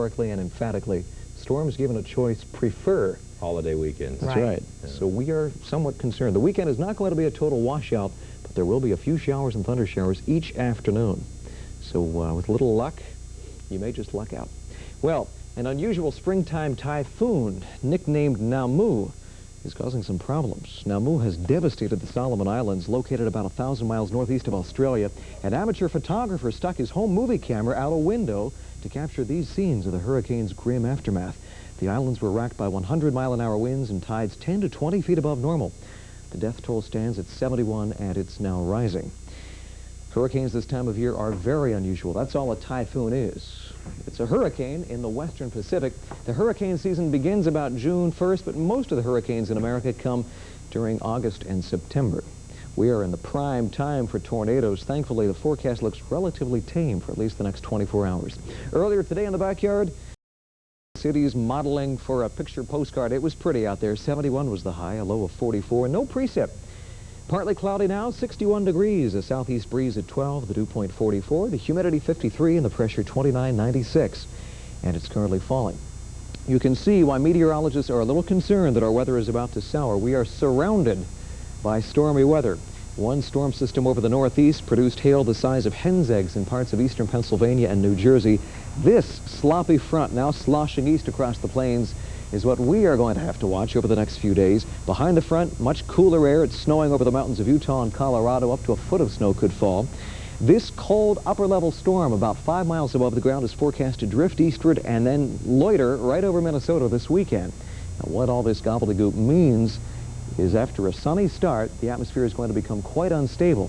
Historically and emphatically, storms given a choice prefer holiday weekends. That's right. Yeah. So we are somewhat concerned. The weekend is not going to be a total washout, but there will be a few showers and thunder showers each afternoon. So with a little luck, you may just luck out. Well, an unusual springtime typhoon, nicknamed Namu, is causing some problems. Namu has devastated the Solomon Islands, located about 1,000 miles northeast of Australia. An amateur photographer stuck his home movie camera out a window to capture these scenes of the hurricane's grim aftermath. The islands were racked by 100-mile-an-hour winds and tides 10 to 20 feet above normal. The death toll stands at 71, and it's now rising. Hurricanes this time of year are very unusual. That's all a typhoon is. It's a hurricane in the western Pacific. The hurricane season begins about June 1st, but most of the hurricanes in America come during August and September. We are in the prime time for tornadoes. Thankfully, the forecast looks relatively tame for at least the next 24 hours. Earlier today in the backyard, cities modeling for a picture postcard. It was pretty out there. 71 was the high, a low of 44. No precip. Partly cloudy now, 61 degrees, a southeast breeze at 12, the dew point 44, the humidity 53, and the pressure 29.96. And it's currently falling. You can see why meteorologists are a little concerned that our weather is about to sour. We are surrounded by stormy weather. One storm system over the northeast produced hail the size of hen's eggs in parts of eastern Pennsylvania and New Jersey. This sloppy front, now sloshing east across the plains, is what we are going to have to watch over the next few days. Behind the front, much cooler air. It's snowing over the mountains of Utah and Colorado. Up to a foot of snow could fall. This cold upper-level storm about 5 miles above the ground is forecast to drift eastward and then loiter right over Minnesota this weekend. Now, what all this gobbledygook means is after a sunny start, the atmosphere is going to become quite unstable.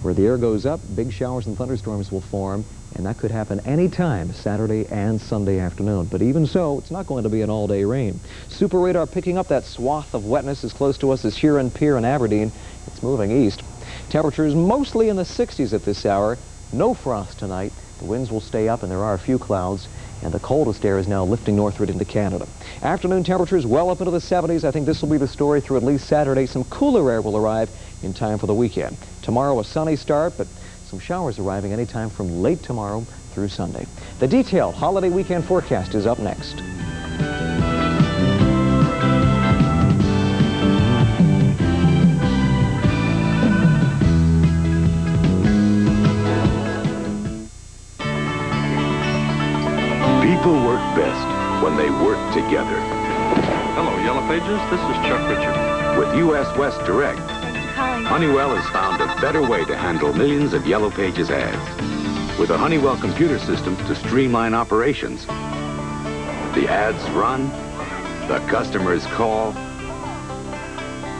Where the air goes up, big showers and thunderstorms will form, and that could happen anytime, Saturday and Sunday afternoon. But even so, it's not going to be an all-day rain. Super radar picking up that swath of wetness as close to us as Huron, Pier, and Aberdeen. It's moving east. Temperatures mostly in the 60s at this hour. No frost tonight. The winds will stay up, and there are a few clouds. And the coldest air is now lifting northward into Canada. Afternoon temperatures well up into the 70s. I think this will be the story through at least Saturday. Some cooler air will arrive in time for the weekend. Tomorrow a sunny start, but some showers arriving anytime from late tomorrow through Sunday. The detailed holiday weekend forecast is up next. People work best when they work together. Hello, Yellow Pages. This is Chuck Richard. With U.S. West Direct, Honeywell has found a better way to handle millions of Yellow Pages ads. With a Honeywell computer system to streamline operations, the ads run, the customers call,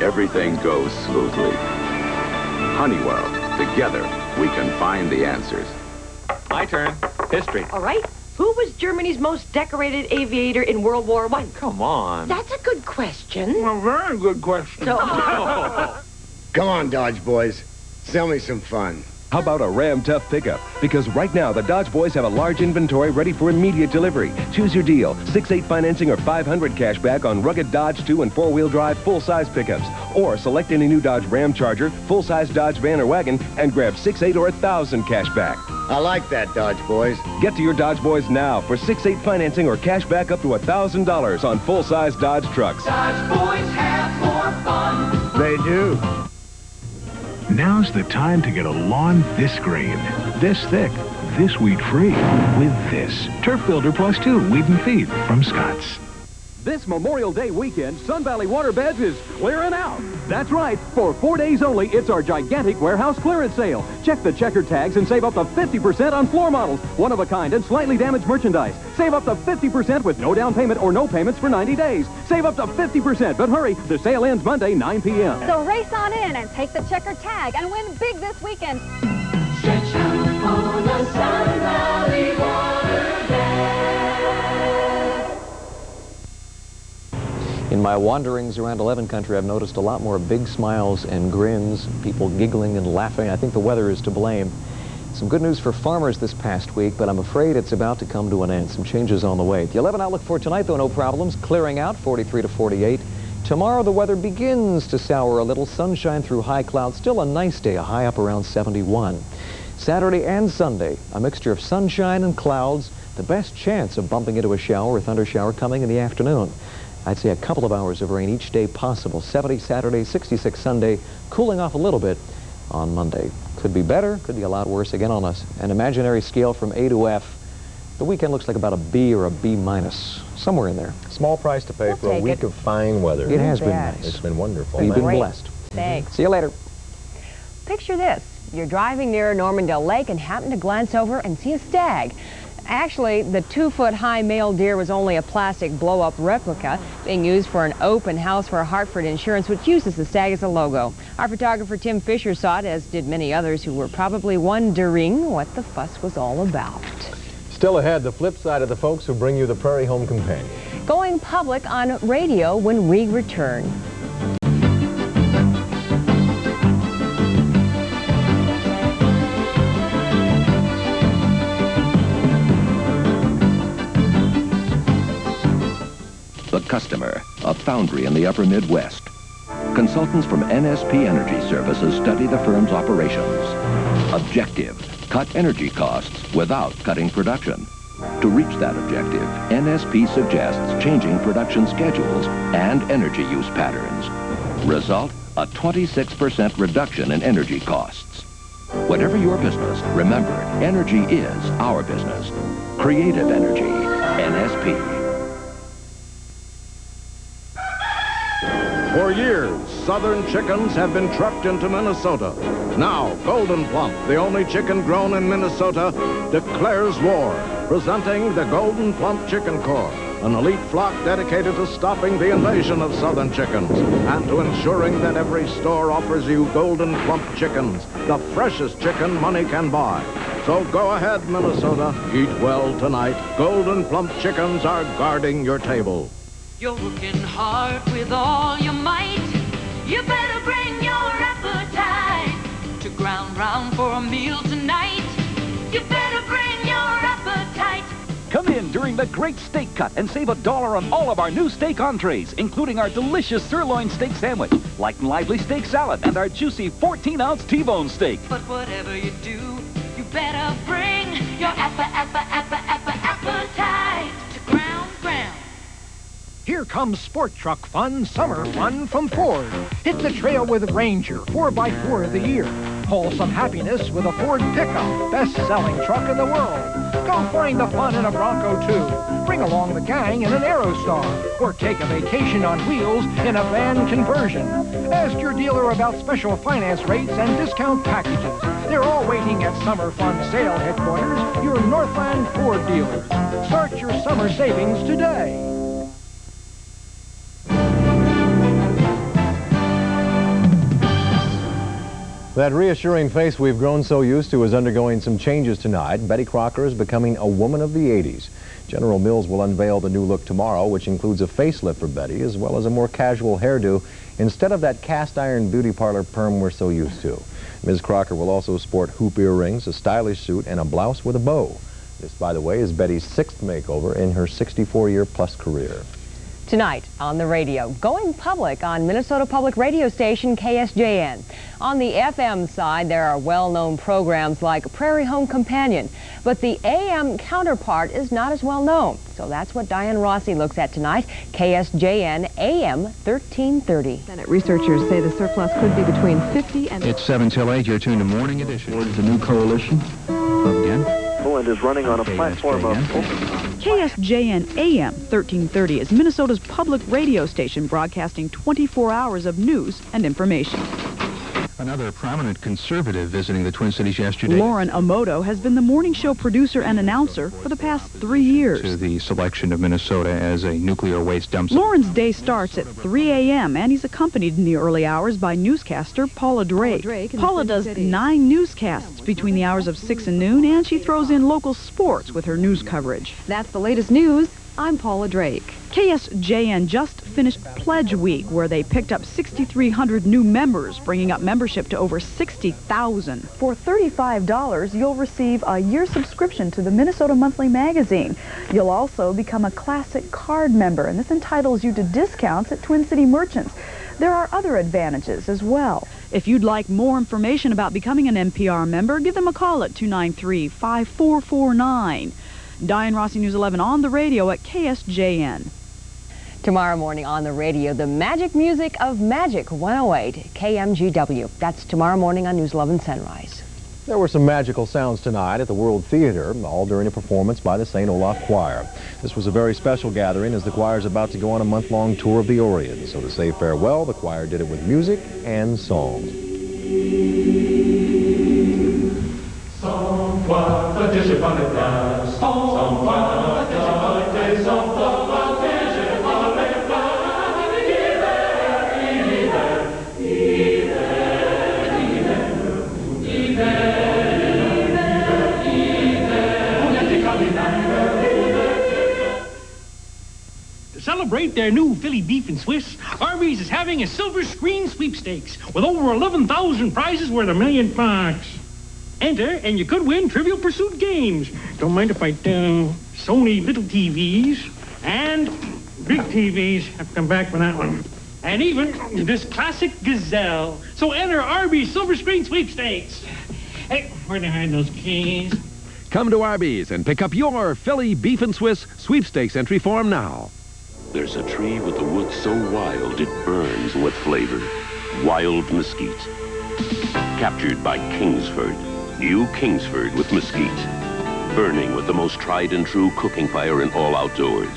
everything goes smoothly. Honeywell, together we can find the answers. My turn. History. All right. Who was Germany's most decorated aviator in World War I? Come on. That's a good question. A very good question. So, Come on, Dodge boys. Sell me some fun. How about a Ram Tough pickup? Because right now, the Dodge boys have a large inventory ready for immediate delivery. Choose your deal. 6/8 financing or 500 cash back on rugged Dodge 2 and 4-wheel drive full-size pickups. Or select any new Dodge Ram Charger, full-size Dodge van or wagon, and grab 6/8 or 1,000 cash back. I like that, Dodge boys. Get to your Dodge boys now for 6/8 financing or cash back up to $1,000 on full-size Dodge trucks. Dodge boys have more fun. They do. Now's the time to get a lawn this green, this thick, this weed-free, with this Turf Builder Plus 2 Weed and Feed from Scotts. This Memorial Day weekend, Sun Valley Waterbeds is clearing out. That's right. For 4 days only, it's our gigantic warehouse clearance sale. Check the checkered tags and save up to 50% on floor models, one-of-a-kind and slightly damaged merchandise. Save up to 50% with no down payment or no payments for 90 days. Save up to 50%, but hurry, the sale ends Monday, 9 p.m. So race on in and take the checkered tag and win big this weekend. Stretch out for the Sun Valley Waterbed. In my wanderings around 11 country, I've noticed a lot more big smiles and grins, people giggling and laughing. I think the weather is to blame. Some good news for farmers this past week, but I'm afraid it's about to come to an end. Some changes on the way. The 11 outlook for tonight, though, no problems. Clearing out, 43 to 48. Tomorrow, the weather begins to sour a little. Sunshine through high clouds. Still a nice day, a high up around 71. Saturday and Sunday, a mixture of sunshine and clouds. the best chance of bumping into a shower or thunder shower coming in the afternoon. I'd say a couple of hours of rain each day possible. 70 Saturday, 66 Sunday, cooling off a little bit on Monday. Could be better, could be a lot worse. Again, on an imaginary scale from A to F, the weekend looks like about a B or a B minus, somewhere in there. Small price to pay for a week of fine weather. It has been nice. It's been wonderful. You've been blessed. Thanks. See you later. Picture this. You're driving near Normandale Lake and happen to glance over and see a stag. Actually, the 2-foot-high male deer was only a plastic blow-up replica being used for an open house for Hartford Insurance, which uses the stag as a logo. Our photographer Tim Fisher saw it, as did many others who were probably wondering what the fuss was all about. Still ahead, the flip side of the folks who bring you the Prairie Home Companion. Going public on radio when we return. The customer, a foundry in the upper Midwest. Consultants from NSP Energy Services study the firm's operations. Objective, cut energy costs without cutting production. To reach that objective, NSP suggests changing production schedules and energy use patterns. Result, a 26% reduction in energy costs. Whatever your business, remember, energy is our business. Creative energy, NSP. For years, Southern chickens have been trucked into Minnesota. Now, Golden Plump, the only chicken grown in Minnesota, declares war, presenting the Golden Plump Chicken Corps, an elite flock dedicated to stopping the invasion of Southern chickens and to ensuring that every store offers you Golden Plump chickens, the freshest chicken money can buy. So go ahead, Minnesota, eat well tonight. Golden Plump chickens are guarding your table. You're working hard with all your might. You better bring your appetite to ground round for a meal tonight. You better bring your appetite. Come in during the great steak cut and save $1 on all of our new steak entrees, including our delicious sirloin steak sandwich, light and lively steak salad, and our juicy 14-ounce T-bone steak. But whatever you do, you better bring your appetite to ground. Here comes sport truck fun, summer fun from Ford. Hit the trail with Ranger, 4x4 of the year. Haul some happiness with a Ford pickup, best-selling truck in the world. Go find the fun in a Bronco, too. Bring along the gang in an Aerostar, or take a vacation on wheels in a van conversion. Ask your dealer about special finance rates and discount packages. They're all waiting at Summer Fun Sale Headquarters, your Northland Ford dealers. Start your summer savings today. That reassuring face we've grown so used to is undergoing some changes tonight. Betty Crocker is becoming a woman of the 80s. General Mills will unveil the new look tomorrow, which includes a facelift for Betty, as well as a more casual hairdo, instead of that cast-iron beauty parlor perm we're so used to. Ms. Crocker will also sport hoop earrings, a stylish suit, and a blouse with a bow. This, by the way, is Betty's 6th makeover in her 64-year-plus career. Tonight on the radio, going public on Minnesota Public Radio station KSJN. On the FM side, there are well-known programs like Prairie Home Companion, but the AM counterpart is not as well known. So that's what Diane Rossi looks at tonight, KSJN AM 1330. Senate researchers say the surplus could be between 50 and... It's 7 till 8. You're tuned to Morning Edition. Towards the new coalition. Again. Poland is running on a platform of... KSJN AM 1330 is Minnesota's public radio station broadcasting 24 hours of news and information. Another prominent conservative visiting the Twin Cities yesterday. Lauren Amoto has been the morning show producer and announcer for the past 3 years. To the selection of Minnesota as a nuclear waste dump site. Lauren's day starts at 3 a.m. and he's accompanied in the early hours by newscaster Paula Drake. Paula does 9 newscasts between the hours of 6 and noon, and she throws in local sports with her news coverage. That's the latest news. I'm Paula Drake. KSJN just finished Pledge Week, where they picked up 6,300 new members, bringing up membership to over 60,000. For $35, you'll receive a year subscription to the Minnesota Monthly Magazine. You'll also become a Classic Card member, and this entitles you to discounts at Twin City merchants. There are other advantages as well. If you'd like more information about becoming an NPR member, give them a call at 293-5449. Diane Rossi, News 11 on the radio at KSJN. Tomorrow morning on the radio, the magic music of Magic 108 KMGW. That's tomorrow morning on News 11 Sunrise. There were some magical sounds tonight at the World Theater, all during a performance by the St. Olaf Choir. This was a very special gathering as the choir is about to go on a month-long tour of the Orient. So to say farewell, the choir did it with music and song. To celebrate their new Philly beef and Swiss, Arby's is having a silver screen sweepstakes with over 11,000 prizes worth $1 million. Enter, and you could win Trivial Pursuit games. Don't mind if I Sony little TVs and big TVs. Have to come back for that one. And even this classic Gazelle. So enter Arby's silver screen sweepstakes. Hey, where did I hide those keys? Come to Arby's and pick up your Philly Beef and Swiss sweepstakes entry form now. There's a tree with the wood so wild it burns with flavor. Wild mesquite. Captured by Kingsford. New Kingsford with mesquite. Burning with the most tried and true cooking fire in all outdoors.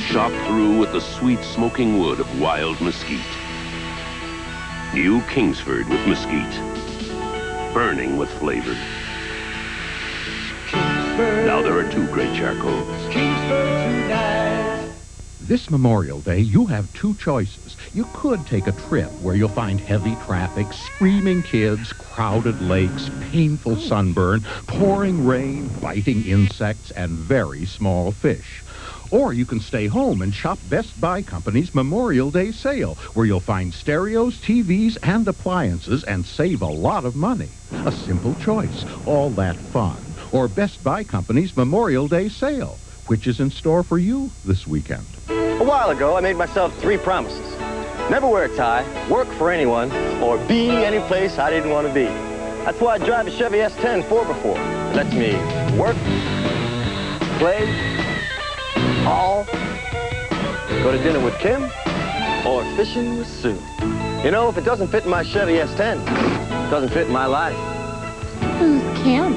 Shot through with the sweet smoking wood of wild mesquite. New Kingsford with mesquite. Burning with flavor. Now there are two great charcoals. This Memorial Day, you have two choices. You could take a trip where you'll find heavy traffic, screaming kids, crowded lakes, painful sunburn, pouring rain, biting insects, and very small fish. Or you can stay home and shop Best Buy Company's Memorial Day sale, where you'll find stereos, TVs, and appliances and save a lot of money. A simple choice, all that fun. Or Best Buy Company's Memorial Day sale, which is in store for you this weekend. A while ago, I made myself 3 promises. Never wear a tie, work for anyone, or be any place I didn't want to be. That's why I drive a Chevy S10 4x4. It lets me work, play, all, go to dinner with Kim, or fishing with Sue. You know, if it doesn't fit in my Chevy S10, it doesn't fit in my life. Who's Kim?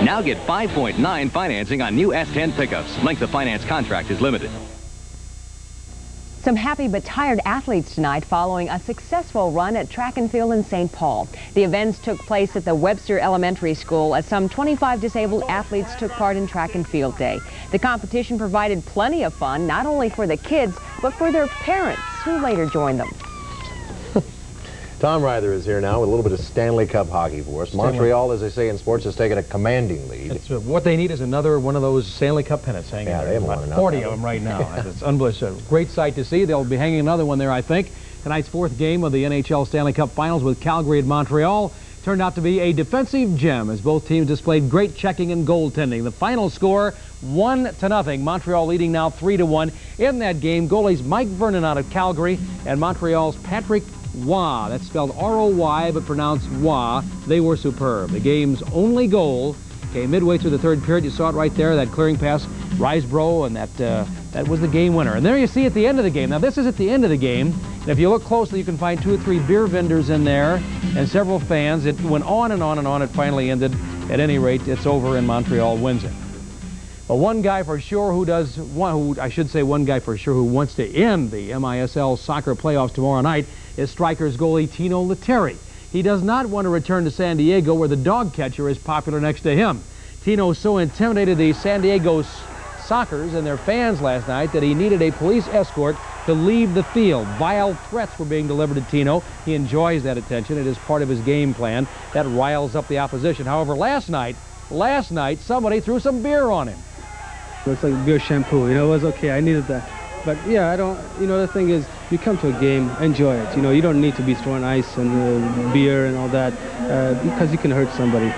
Now get 5.9 financing on new S10 pickups. Length of finance contract is limited. Some happy but tired athletes tonight following a successful run at track and field in St. Paul. The events took place at the Webster Elementary School as some 25 disabled athletes took part in track and field day. The competition provided plenty of fun, not only for the kids, but for their parents, who later joined them. Tom Ryther is here now with a little bit of Stanley Cup hockey for us. Montreal, as they say in sports, has taken a commanding lead. What they need is another one of those Stanley Cup pennants hanging there. They have about one 40 of them right now. It's unbelievable. Great sight to see. They'll be hanging another one there, I think. Tonight's 4th game of the NHL Stanley Cup Finals with Calgary and Montreal turned out to be a defensive gem as both teams displayed great checking and goaltending. The final score, 1-0. Montreal leading now 3-1. In that game, goalies Mike Vernon out of Calgary and Montreal's Patrick Roy, that's spelled R-O-Y but pronounced Wah. They were superb. The game's only goal came midway through the 3rd period. You saw it right there, that clearing pass, Risebro, and that was the game winner. And there you see at the end of the game. Now this is at the end of the game, and if you look closely, you can find 2 or 3 beer vendors in there and several fans. It went on and on and on. It finally ended. At any rate, it's over and Montreal wins it. Well, one guy for sure who wants to end the MISL soccer playoffs tomorrow night is Strikers goalie Tino Lettieri. He does not want to return to San Diego, where the dog catcher is popular next to him. Tino so intimidated the San Diego Sockers and their fans last night that he needed a police escort to leave the field. Vile threats were being delivered to Tino. He enjoys that attention. It is part of his game plan. That riles up the opposition. However, last night, somebody threw some beer on him. It's like beer shampoo, it was okay, I needed that. But yeah, the thing is, you come to a game, enjoy it. You don't need to be throwing ice and beer and all that because you can hurt somebody.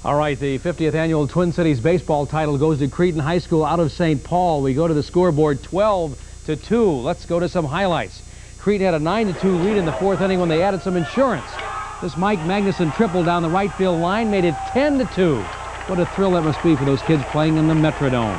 All right, the 50th annual Twin Cities baseball title goes to Cretin High School out of St. Paul. We go to the scoreboard 12-2. Let's go to some highlights. Cretin had a 9-2 lead in the 4th inning when they added some insurance. This Mike Magnuson triple down the right field line made it 10-2. What a thrill that must be for those kids playing in the Metrodome.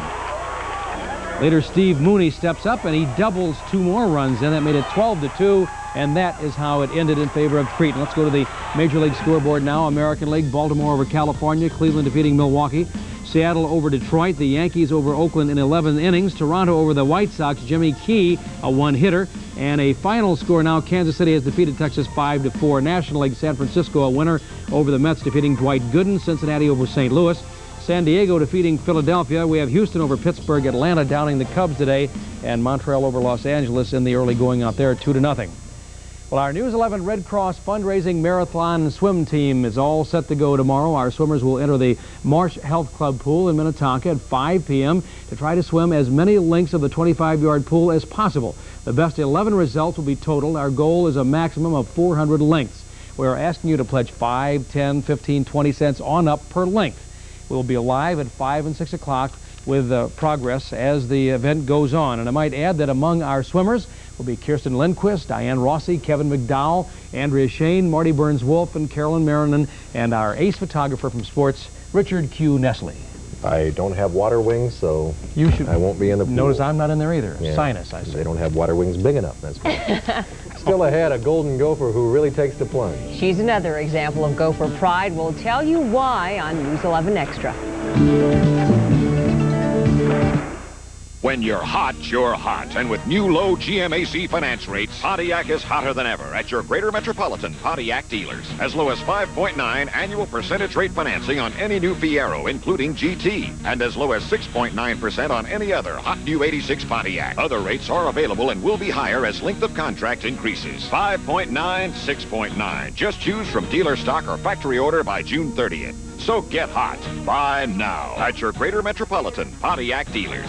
Later, Steve Mooney steps up, and he doubles 2 more runs in. That made it 12-2, and that is how it ended in favor of Creighton. Let's go to the Major League scoreboard now. American League, Baltimore over California, Cleveland defeating Milwaukee, Seattle over Detroit, the Yankees over Oakland in 11 innings, Toronto over the White Sox, Jimmy Key, a one-hitter, and a final score now, Kansas City has defeated Texas 5-4. National League, San Francisco a winner over the Mets, defeating Dwight Gooden, Cincinnati over St. Louis, San Diego defeating Philadelphia. We have Houston over Pittsburgh, Atlanta downing the Cubs today, and Montreal over Los Angeles in the early going out there 2-0. Well, our News 11 Red Cross fundraising marathon swim team is all set to go tomorrow. Our swimmers will enter the Marsh Health Club pool in Minnetonka at 5 p.m. to try to swim as many lengths of the 25-yard pool as possible. The best 11 results will be totaled. Our goal is a maximum of 400 lengths. We're asking you to pledge 5, 10, 15, 20 cents on up per length. We'll be live at 5 and 6 o'clock with progress as the event goes on. And I might add that among our swimmers will be Kirsten Lindquist, Diane Rossi, Kevin McDowell, Andrea Shane, Marty Burns-Wolf, and Carolyn Marinan, and our ace photographer from sports, Richard Q. Nestle. I don't have water wings, so I won't be in the pool. Notice I'm not in there either. Yeah. Sinus, I say. They don't have water wings big enough, that's why. Still ahead, a golden gopher who really takes the plunge. She's another example of gopher pride. We'll tell you why on News 11 Extra. When you're hot, you're hot. And with new low GMAC finance rates, Pontiac is hotter than ever at your Greater Metropolitan Pontiac dealers. As low as 5.9 annual percentage rate financing on any new Fiero, including GT. And as low as 6.9% on any other hot new 86 Pontiac. Other rates are available and will be higher as length of contract increases. 5.9, 6.9. Just choose from dealer stock or factory order by June 30th. So get hot. Buy now at your Greater Metropolitan Pontiac dealers.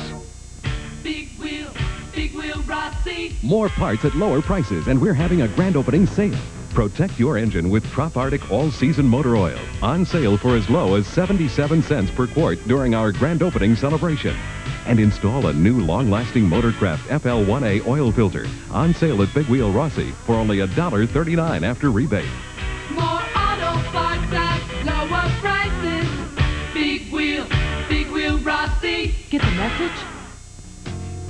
Big Wheel Rossi. More parts at lower prices, and we're having a grand opening sale. Protect your engine with Trop Arctic All-Season Motor Oil. On sale for as low as 77 cents per quart during our grand opening celebration. And install a new long-lasting Motorcraft FL1A oil filter. On sale at Big Wheel Rossi for only $1.39 after rebate. More auto parts at lower prices. Big Wheel Rossi. Get the message?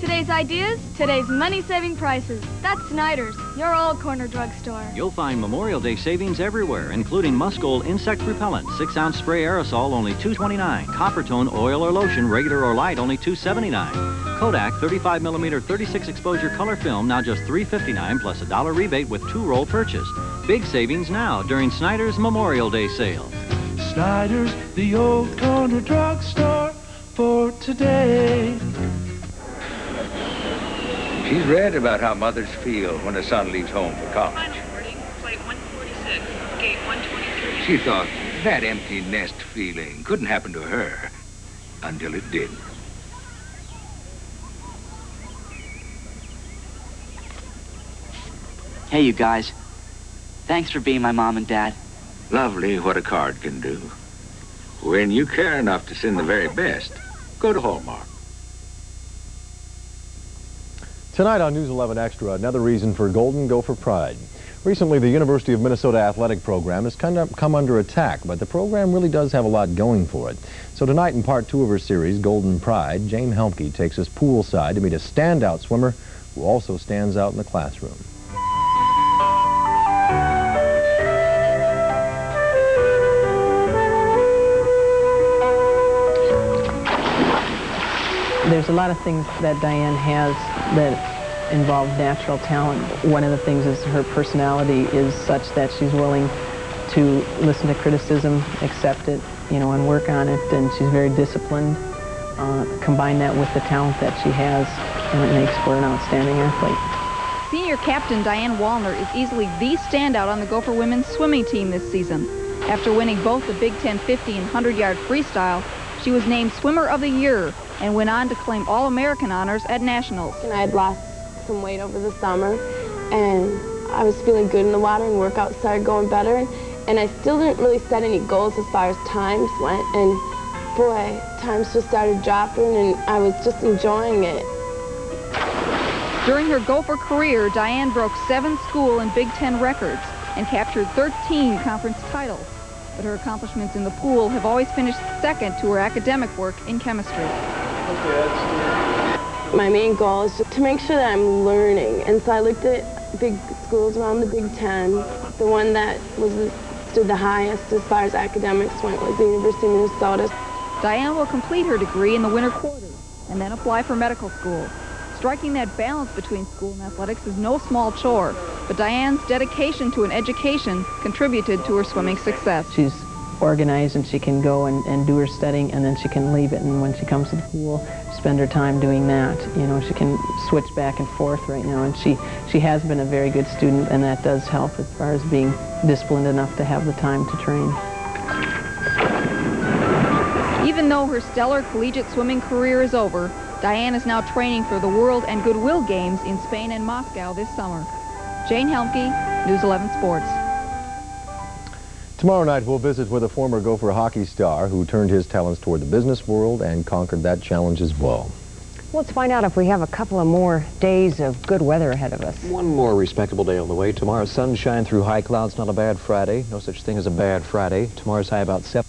Today's ideas, today's money-saving prices. That's Snyder's, your all-corner drugstore. You'll find Memorial Day savings everywhere, including Muscold Insect Repellent, 6-ounce spray aerosol, only $2.29. Coppertone oil or lotion, regular or light, only $2.79. Kodak 35mm 36 exposure color film, now just $3.59 plus $1 rebate with 2-roll purchase. Big savings now during Snyder's Memorial Day sale. Snyder's, the old corner drugstore for today. She's read about how mothers feel when a son leaves home for college. Flight 146, gate 123. She thought that empty nest feeling couldn't happen to her until it did. Hey, you guys. Thanks for being my mom and dad. Lovely what a card can do. When you care enough to send the very best, go to Hallmark. Tonight on News 11 Extra, another reason for Golden Gopher Pride. Recently, the University of Minnesota athletic program has come under attack, but the program really does have a lot going for it. So tonight in part 2 of her series, Golden Pride, Jane Helmke takes us poolside to meet a standout swimmer who also stands out in the classroom. There's a lot of things that Diane has that involve natural talent. One of the things is her personality is such that she's willing to listen to criticism, accept it, and work on it, and she's very disciplined. Combine that with the talent that she has, and it makes for an outstanding athlete. Senior captain Diane Wallner is easily the standout on the Gopher women's swimming team this season. After winning both the Big Ten 50 and 100-yard freestyle, she was named Swimmer of the Year and went on to claim All-American honors at Nationals. And I had lost some weight over the summer, and I was feeling good in the water, and workouts started going better. And I still didn't really set any goals as far as times went, and boy, times just started dropping, and I was just enjoying it. During her Gopher career, Diane broke 7 school and Big Ten records and captured 13 conference titles. but her accomplishments in the pool have always finished second to her academic work in chemistry. My main goal is just to make sure that I'm learning, and so I looked at big schools around the Big Ten. The one that stood the highest as far as academics went was the University of Minnesota. Diane will complete her degree in the winter quarters and then apply for medical school. Striking that balance between school and athletics is no small chore, but Diane's dedication to an education contributed to her swimming success. She's organized, and she can go and do her studying, and then she can leave it, and when she comes to the pool, spend her time doing that. You know, she can switch back and forth right now, and she has been a very good student, and that does help as far as being disciplined enough to have the time to train. Even though her stellar collegiate swimming career is over, Diane is now training for the World and Goodwill Games in Spain and Moscow this summer. Jane Helmke, News 11 Sports. Tomorrow night we'll visit with a former Gopher hockey star who turned his talents toward the business world and conquered that challenge as well. Let's find out if we have a couple of more days of good weather ahead of us. One more respectable day on the way. Tomorrow, sunshine through high clouds, not a bad Friday. No such thing as a bad Friday. Tomorrow's high about 7.